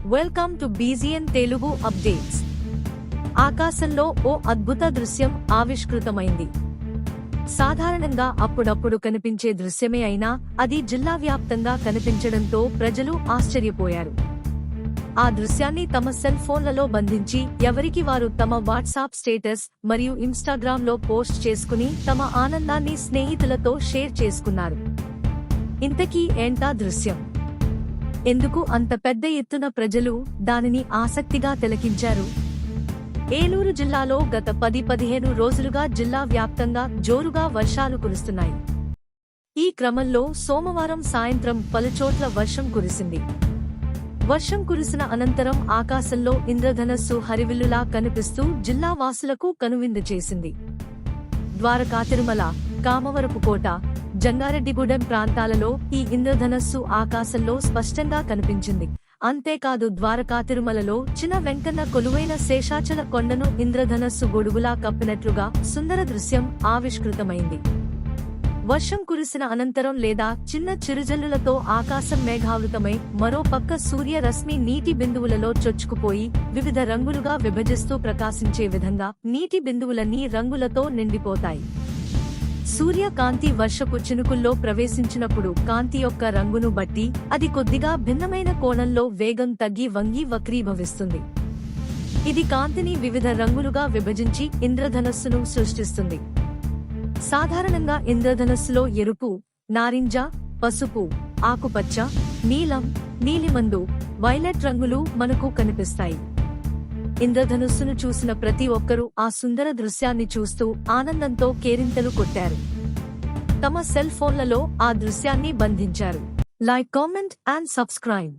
Welcome to బీజీఎన్ Telugu updates. ఆకాశంలో ఓ అద్భుత దృశ్యం ఆవిష్కృతమైంది. సాధారణంగా అప్పుడప్పుడు కనిపించే దృశ్యమే అయినా అది జిల్లా వ్యాప్తంగా కనిపించడంతో ప్రజలు ఆశ్చర్యపోయారు. ఆ దృశ్యాన్ని తమ సెల్ ఫోన్లలో బంధించి ఎవరికి వారు తమ వాట్సాప్ స్టేటస్ మరియు ఇన్స్టాగ్రామ్ లో పోస్ట్ చేసుకుని తమ ఆనందాన్ని స్నేహితులతో షేర్ చేసుకున్నారు. ఇంతకీ ఏంటా దృశ్యం? ఎందుకు అంత పెద్ద ఎత్తున ప్రజలు దానిని ఆసక్తిగా తిలకించారు? ఏలూరు జిల్లాలో గత 10-15 రోజులుగా జిల్లా వ్యాప్తంగా జోరుగా వర్షాలు కురుస్తున్నాయి. ఈ క్రమంలో సోమవారం సాయంత్రం పలుచోట్ల వర్షం కురిసింది. వర్షం కురిసిన అనంతరం ఆకాశంలో ఇంద్రధనస్సు హరివిల్లులా కనిపిస్తూ జిల్లా వాసులకు కనువిందు చేసింది. ద్వారకా, తిరుమల, కామవరపుకోట, జంగారెడ్డిగూడెం ప్రాంతాలలో ఈ ఇంద్రధనస్సు ఆకాశంలో స్పష్టంగా కనిపించింది. అంతేకాదు ద్వారకా, తిరుమలలో చిన్న వెంకన్న కొలువైన శేషాచల కొండను ఇంద్రధనస్సు గొడుగులా కప్పినట్లుగా సుందర దృశ్యం ఆవిష్కృతమైంది. వర్షం కురిసిన అనంతరం లేదా చిన్న చిరుజల్లులతో ఆకాశం మేఘావృతమై మరోపక్క సూర్య రశ్మి నీటి బిందువులలో చొచ్చుకుపోయి వివిధ రంగులుగా విభజిస్తూ ప్రకాశించే విధంగా నీటి బిందువులన్నీ రంగులతో నిండిపోతాయి. సూర్య కాంతి వర్షపు చినుకుల్లో ప్రవేశించినప్పుడు కాంతి యొక్క రంగును బట్టి అది కొద్దిగా భిన్నమైన కోణంలో వేగం తగ్గి వంగి వక్రీభవిస్తుంది. ఇది కాంతిని వివిధ రంగులుగా విభజించి ఇంద్రధనస్సును సృష్టిస్తుంది. సాధారణంగా ఇంద్రధనస్సులో ఎరుపు, నారింజ, పసుపు, ఆకుపచ్చ, నీలం, నీలిమందు, వైలెట్ రంగులు మనకు కనిపిస్తాయి. ఇంద్రధనుస్సును చూసిన ప్రతి ఒక్కరూ ఆ సుందర దృశ్యాన్ని చూస్తూ ఆనందంతో కేరింతలు కొట్టారు. తమ సెల్ ఫోన్లలో ఆ దృశ్యాన్ని బంధించారు. Like, comment and subscribe.